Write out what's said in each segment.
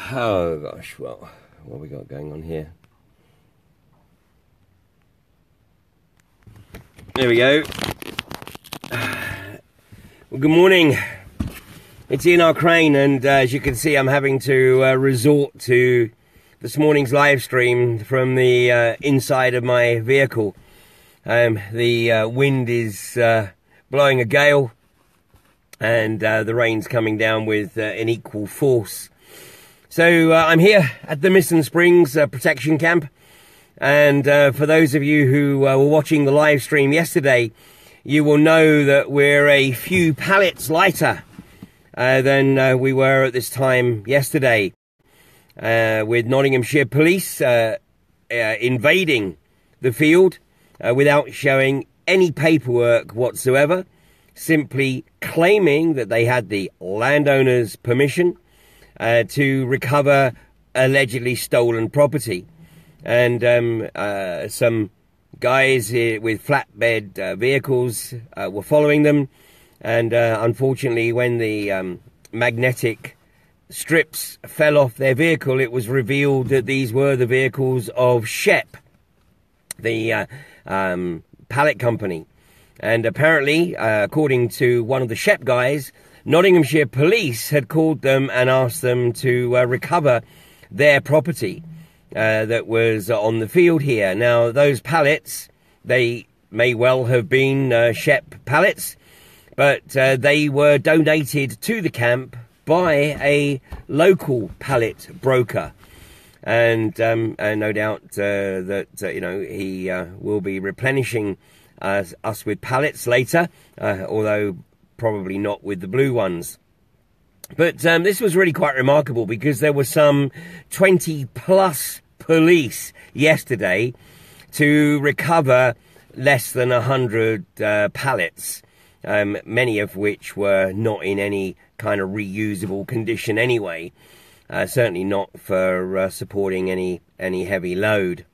Oh gosh, well, what have we got going on here? There we go. Well, good morning. It's Ian Crane, and as you can see, I'm having to resort to this morning's live stream from the inside of my vehicle. The wind is blowing a gale, and the rain's coming down with an equal force. So I'm here at the Missing Springs protection camp, and for those of you who were watching the live stream yesterday, you will know that we're a few pallets lighter than we were at this time yesterday, with Nottinghamshire Police invading the field without showing any paperwork whatsoever, simply claiming that they had the landowner's permission to recover allegedly stolen property. And some guys with flatbed vehicles were following them, and unfortunately when the magnetic strips fell off their vehicle, it was revealed that these were the vehicles of Shep, the pallet company. And apparently, according to one of the Shep guys, Nottinghamshire Police had called them and asked them to recover their property that was on the field here. Now, those pallets, they may well have been Shep pallets, but they were donated to the camp by a local pallet broker. And no doubt that, you know, he will be replenishing us with pallets later, although probably not with the blue ones. But this was really quite remarkable, because there were some 20 plus police yesterday to recover less than 100 pallets, many of which were not in any kind of reusable condition anyway, certainly not for supporting any heavy load.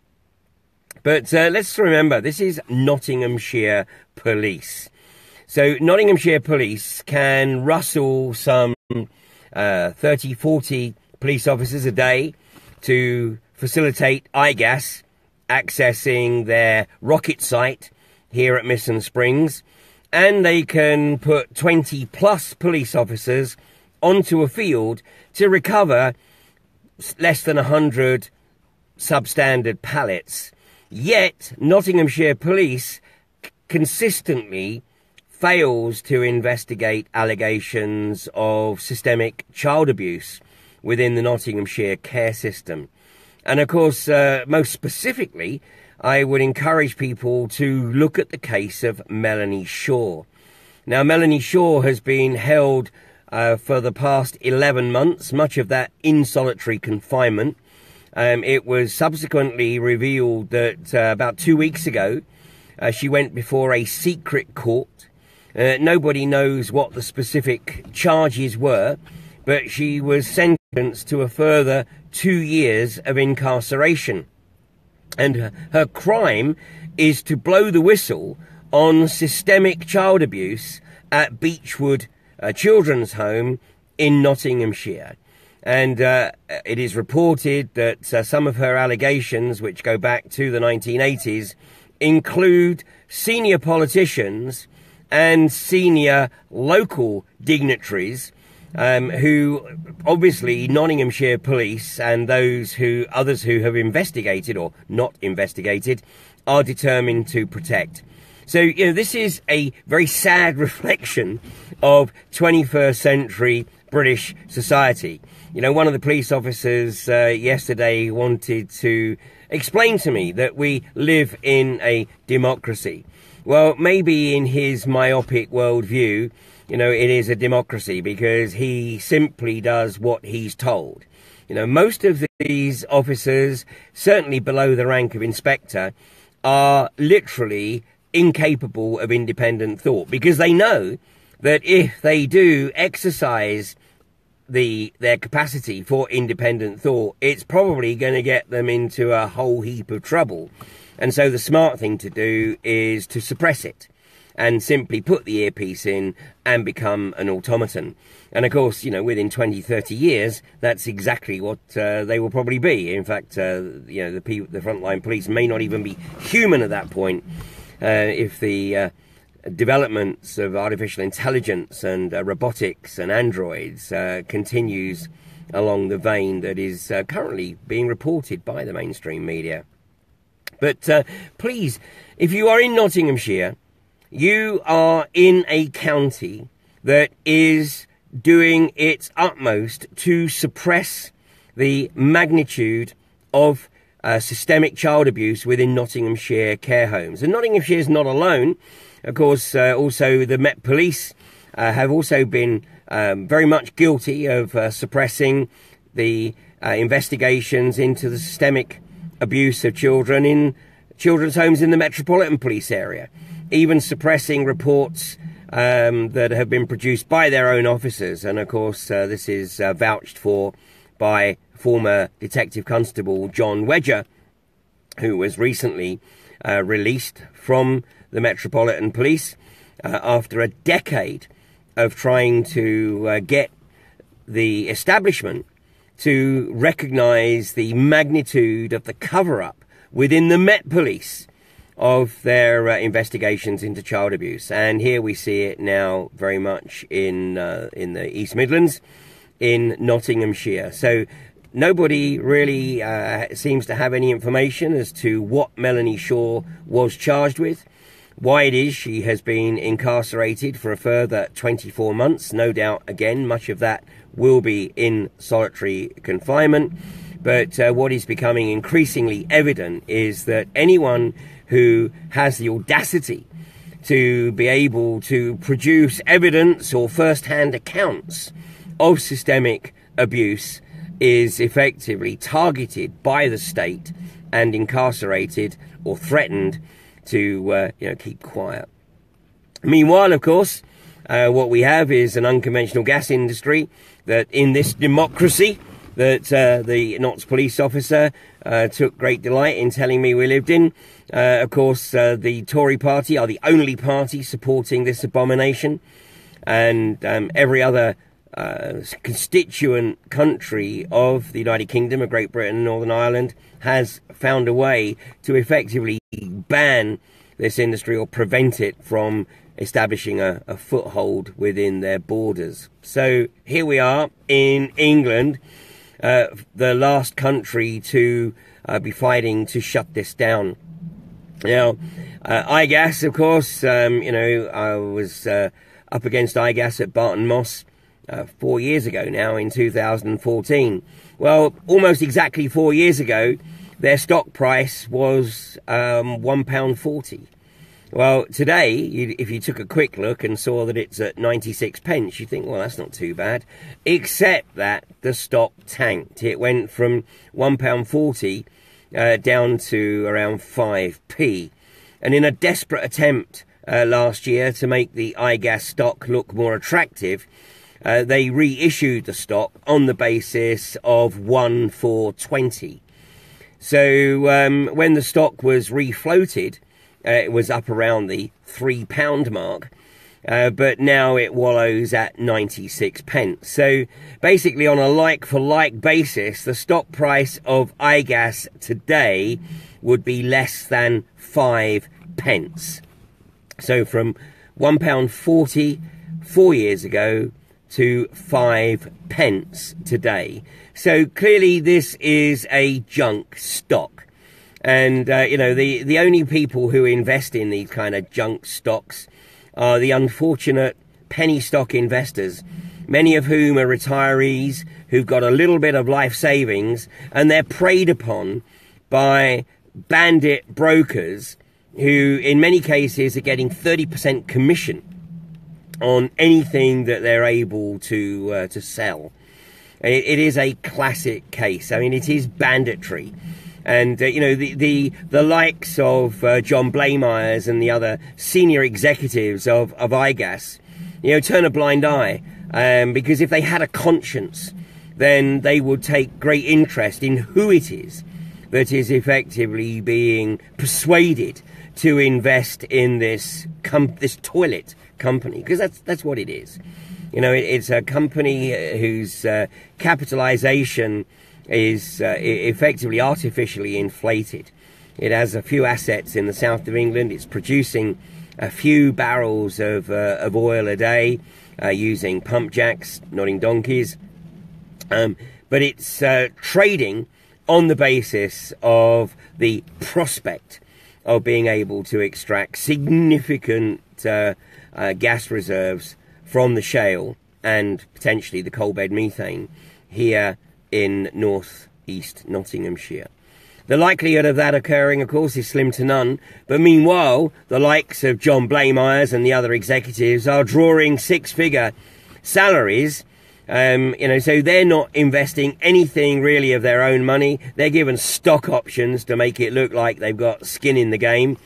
But let's remember, this is Nottinghamshire Police. So Nottinghamshire Police can rustle some 30, 40 police officers a day to facilitate IGAS accessing their rocket site here at Missing Springs, and they can put 20 plus police officers onto a field to recover less than 100 substandard pallets. Yet Nottinghamshire Police consistently fails to investigate allegations of systemic child abuse within the Nottinghamshire care system. And of course, most specifically, I would encourage people to look at the case of Melanie Shaw. Now, Melanie Shaw has been held for the past 11 months, much of that in solitary confinement. It was subsequently revealed that about 2 weeks ago, she went before a secret court. Nobody knows what the specific charges were, but she was sentenced to a further 2 years of incarceration. And her crime is to blow the whistle on systemic child abuse at Beechwood Children's Home in Nottinghamshire. And it is reported that some of her allegations, which go back to the 1980s, include senior politicians and senior local dignitaries who obviously Nottinghamshire Police and others who have investigated or not investigated are determined to protect. So, you know, this is a very sad reflection of 21st century British society. You know, one of the police officers yesterday wanted to explain to me that we live in a democracy. Well, maybe in his myopic worldview, you know, it is a democracy because he simply does what he's told. You know, most of these officers, certainly below the rank of inspector, are literally incapable of independent thought, because they know that if they do exercise their capacity for independent thought, it's probably going to get them into a whole heap of trouble. And so the smart thing to do is to suppress it. and simply put the earpiece in and become an automaton. And of course, you know, within 20, 30 years, that's exactly what they will probably be. In fact, you know, the frontline police may not even be human at that point if the developments of artificial intelligence and robotics and androids continues along the vein that is currently being reported by the mainstream media. But please, if you are in Nottinghamshire, you are in a county that is doing its utmost to suppress the magnitude of systemic child abuse within Nottinghamshire care homes. And Nottinghamshire is not alone. Of course, also the Met Police have also been very much guilty of suppressing the investigations into the systemic abuse of children in children's homes in the Metropolitan Police area, even suppressing reports that have been produced by their own officers. And of course, this is vouched for by former Detective Constable John Wedger, who was recently released from the Metropolitan Police after a decade of trying to get the establishment to recognise the magnitude of the cover-up within the Met Police of their investigations into child abuse. And here we see it now very much in the East Midlands, in Nottinghamshire. So nobody really seems to have any information as to what Melanie Shaw was charged with, why it is she has been incarcerated for a further 24 months. No doubt, again, much of that will be in solitary confinement. But what is becoming increasingly evident is that anyone who has the audacity to be able to produce evidence or first-hand accounts of systemic abuse is effectively targeted by the state and incarcerated or threatened to you know, keep quiet. Meanwhile, of course, what we have is an unconventional gas industry that in this democracy that the Notts police officer took great delight in telling me we lived in. Of course, the Tory party are the only party supporting this abomination, and every other constituent country of the United Kingdom, of Great Britain and Northern Ireland, has found a way to effectively ban this industry or prevent it from establishing a foothold within their borders. So here we are in England, the last country to be fighting to shut this down. Now, iGas, of course, you know, I was up against iGas at Barton Moss 4 years ago now, in 2014. Well, almost exactly 4 years ago, their stock price was £1.40. Well, today, if you took a quick look and saw that it's at 96 pence, you think, well, that's not too bad. Except that the stock tanked. It went from £1.40 down to around 5p. And in a desperate attempt last year to make the iGas stock look more attractive, they reissued the stock on the basis of 1 for 20. So when the stock was refloated, it was up around the £3 mark, but now it wallows at 96 pence. So basically, on a like-for-like basis, the stock price of iGas today would be less than 5 pence. So from £1.40 4 years ago to 5 pence today. So clearly this is a junk stock. And, you know, the only people who invest in these kind of junk stocks are the unfortunate penny stock investors, many of whom are retirees who've got a little bit of life savings, and they're preyed upon by bandit brokers who, in many cases, are getting 30% commission on anything that they're able to sell. It is a classic case. I mean, it is banditry. And, you know, the likes of John Blamires and the other senior executives of iGas, you know, turn a blind eye. Because if they had a conscience, then they would take great interest in who it is that is effectively being persuaded to invest in this toilet company, because that's what it is. You know, it's a company whose capitalization is effectively artificially inflated. It has a few assets in the south of England. It's producing a few barrels of oil a day using pump jacks, nodding donkeys. But it's trading on the basis of the prospect of being able to extract significant gas reserves from the shale and potentially the coal bed methane here in north-east Nottinghamshire. The likelihood of that occurring, of course, is slim to none. But meanwhile, the likes of John Blamires and the other executives are drawing six-figure salaries. You know, so they're not investing anything really of their own money. They're given stock options to make it look like they've got skin in the game.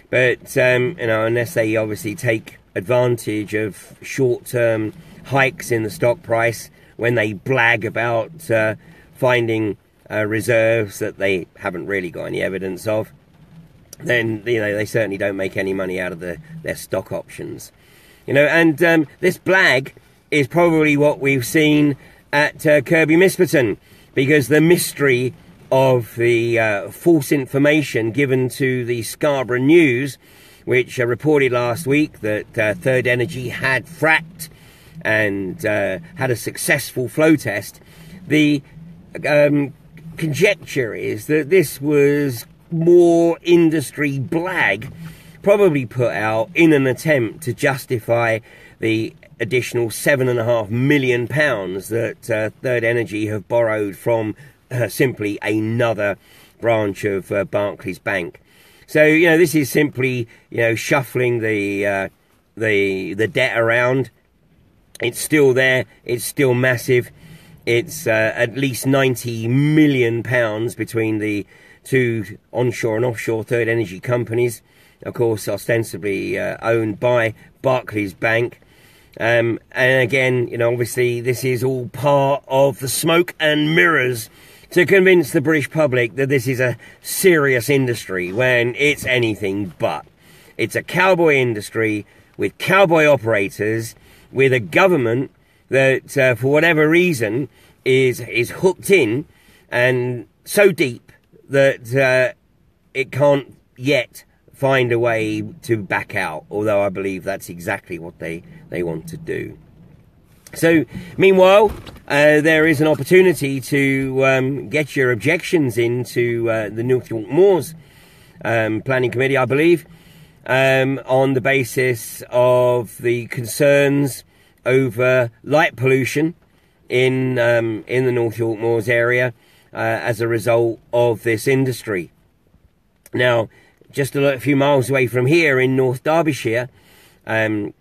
But, you know, unless they obviously take advantage of short-term hikes in the stock price when they blag about finding reserves that they haven't really got any evidence of, then, you know, they certainly don't make any money out of their stock options. You know, and this blag is probably what we've seen at Kirkby Misperton, because the mystery of the false information given to the Scarborough News, which reported last week that Third Energy had fracked and had a successful flow test. The conjecture is that this was more industry blag, probably put out in an attempt to justify the additional £7.5 million that Third Energy have borrowed from simply another branch of Barclays Bank. So, you know, this is simply, you know, shuffling the debt around. It's still there. It's still massive. It's at least £90 million between the two onshore and offshore Third Energy companies, of course, ostensibly owned by Barclays Bank. And again, you know, obviously this is all part of the smoke and mirrors to convince the British public that this is a serious industry when it's anything but. It's a cowboy industry with cowboy operators, with a government that, for whatever reason, is hooked in and so deep that it can't yet find a way to back out, although I believe that's exactly what they want to do. So, meanwhile, there is an opportunity to get your objections into the North York Moors Planning Committee, I believe, on the basis of the concerns over light pollution in the North York Moors area as a result of this industry. Now, just a few miles away from here in North Derbyshire, INEOS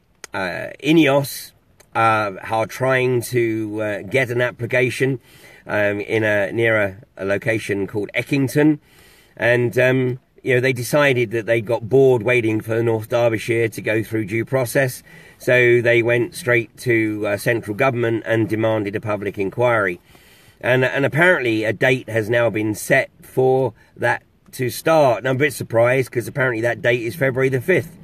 are trying to get an application near a location called Eckington, and you know, they decided that they got bored waiting for North Derbyshire to go through due process, so they went straight to central government and demanded a public inquiry, and apparently a date has now been set for that to start. Now, I'm a bit surprised because apparently that date is February the 5th.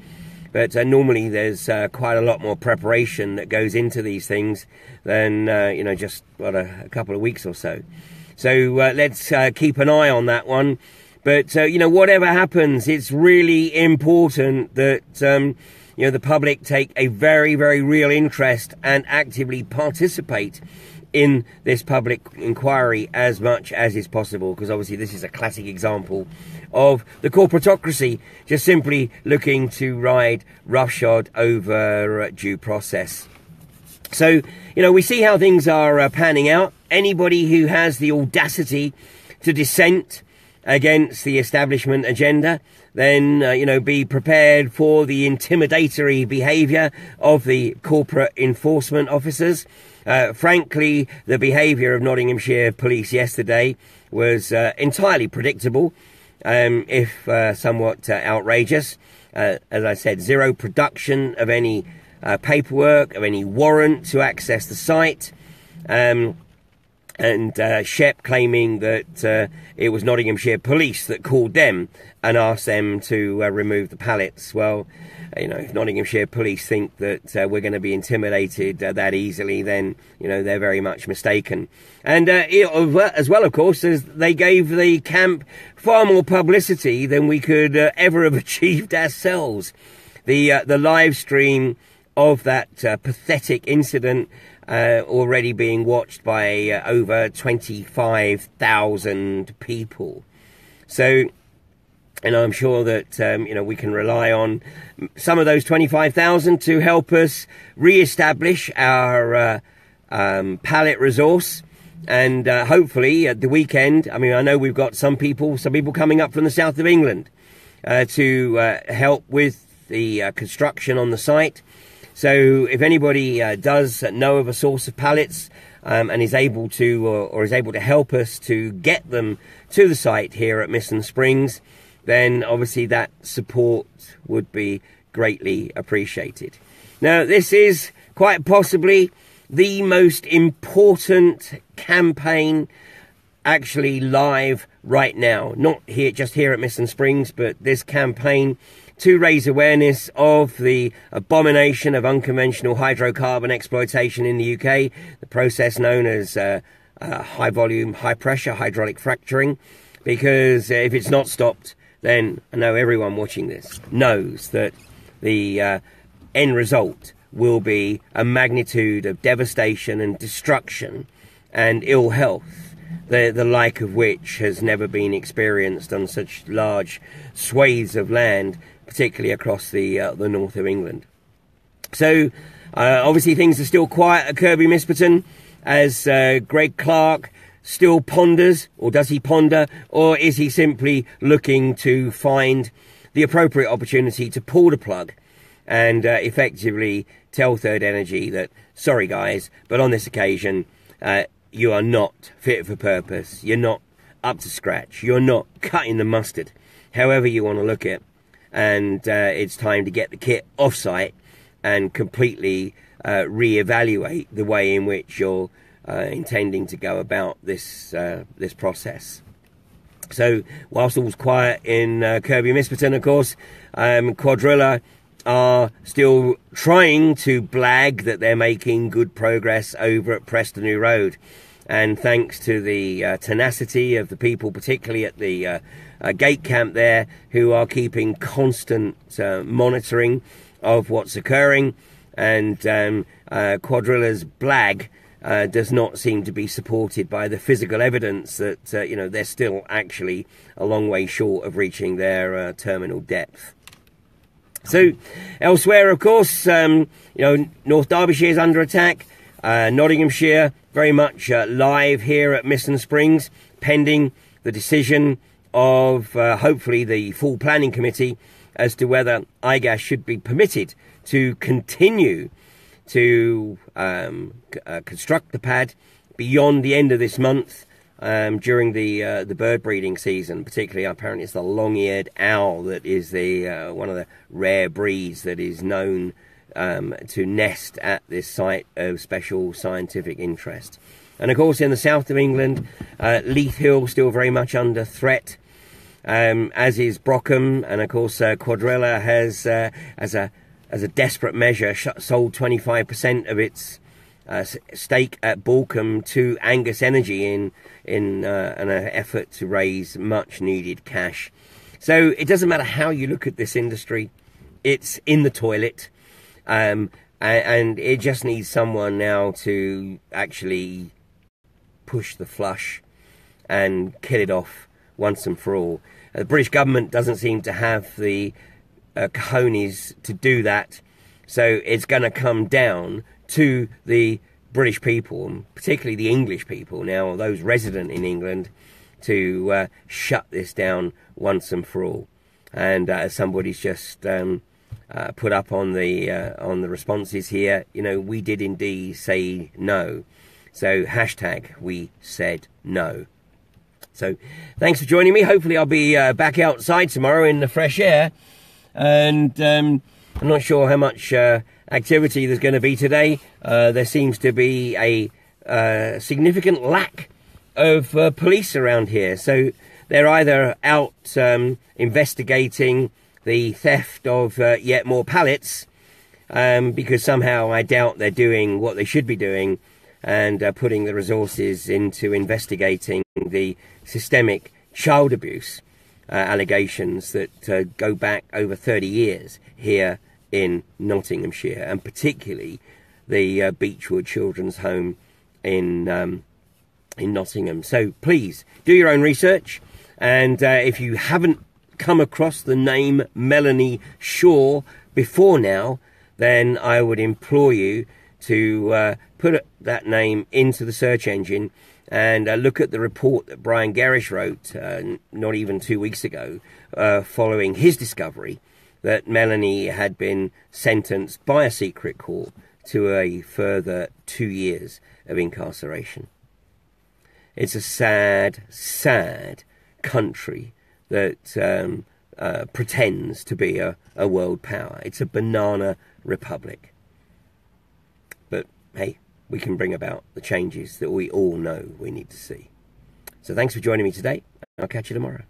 But normally there's quite a lot more preparation that goes into these things than, you know, just a couple of weeks or so. So let's keep an eye on that one. But, you know, whatever happens, it's really important that, you know, the public take a very, very real interest and actively participate in this public inquiry as much as is possible, because obviously this is a classic example of the corporatocracy just simply looking to ride roughshod over due process. So, you know, we see how things are panning out. Anybody who has the audacity to dissent against the establishment agenda, then, you know, be prepared for the intimidatory behaviour of the corporate enforcement officers. Frankly, the behaviour of Nottinghamshire Police yesterday was entirely predictable, if somewhat outrageous. As I said, zero production of any paperwork, of any warrant to access the site. And and Shep claiming that it was Nottinghamshire Police that called them and asked them to remove the pallets. Well, you know, if Nottinghamshire Police think that we're going to be intimidated that easily, then, you know, they're very much mistaken. And as well, of course, as they gave the camp far more publicity than we could ever have achieved ourselves. The live stream of that pathetic incident already being watched by over 25,000 people. So, and I'm sure that, you know, we can rely on some of those 25,000 to help us re-establish our pallet resource. And hopefully at the weekend, I mean, I know we've got some people coming up from the south of England to help with the construction on the site. So if anybody does know of a source of pallets and is able to or is able to help us to get them to the site here at Missing Springs, then obviously that support would be greatly appreciated. Now, this is quite possibly the most important campaign actually live right now. Not here, just here at Missing Springs, but this campaign to raise awareness of the abomination of unconventional hydrocarbon exploitation in the UK, the process known as high volume, high pressure hydraulic fracturing. Because if it's not stopped, then I know everyone watching this knows that the end result will be a magnitude of devastation and destruction and ill health, the like of which has never been experienced on such large swathes of land, particularly across the north of England. So obviously things are still quiet at Kirkby Misperton as Greg Clark still ponders, or does he ponder, or is he simply looking to find the appropriate opportunity to pull the plug and effectively tell Third Energy that, sorry guys, but on this occasion you are not fit for purpose, you're not up to scratch, you're not cutting the mustard, however you want to look at it. And it's time to get the kit off-site and completely re-evaluate the way in which you're intending to go about this this process. So, whilst all's quiet in Kirkby Misperton, of course, Quadrilla are still trying to blag that they're making good progress over at Prestonnew Road. And thanks to the tenacity of the people, particularly at the gate camp there, who are keeping constant monitoring of what's occurring, and Quadrilla's blag does not seem to be supported by the physical evidence that you know, they're still actually a long way short of reaching their terminal depth. So elsewhere, of course, you know, North Derbyshire is under attack. Nottinghamshire very much live here at Missing Springs, pending the decision of hopefully the full planning committee as to whether IGAS should be permitted to continue to construct the pad beyond the end of this month during the bird breeding season. Particularly, apparently, it's the long-eared owl that is the one of the rare breeds that is known to nest at this site of special scientific interest. And of course, in the south of England, Leith Hill still very much under threat, as is Brockham. And of course, Quadrilla has, as a desperate measure, sold 25% of its stake at Balcombe to Angus Energy in an effort to raise much needed cash. So it doesn't matter how you look at this industry, it's in the toilet, and it just needs someone now to actually push the flush and kill it off once and for all. The British government doesn't seem to have the cojones to do that, so it's going to come down to the British people, particularly the English people now, those resident in England, to shut this down once and for all. And as somebody's just put up on the responses here, you know, we did indeed say no. So hashtag we said no. So thanks for joining me. Hopefully I'll be back outside tomorrow in the fresh air. And I'm not sure how much activity there's going to be today. There seems to be a significant lack of police around here. So they're either out investigating the theft of yet more pallets, because somehow I doubt they're doing what they should be doing, and putting the resources into investigating the systemic child abuse allegations that go back over 30 years here in Nottinghamshire, and particularly the Beechwood Children's Home in Nottingham. So please do your own research, and if you haven't come across the name Melanie Shaw before now, then I would implore you to put that name into the search engine and look at the report that Brian Gerrish wrote not even 2 weeks ago, following his discovery that Melanie had been sentenced by a secret court to a further 2 years of incarceration. It's a sad, sad country that pretends to be a world power. It's a banana republic. But hey, we can bring about the changes that we all know we need to see. So thanks for joining me today. I'll catch you tomorrow.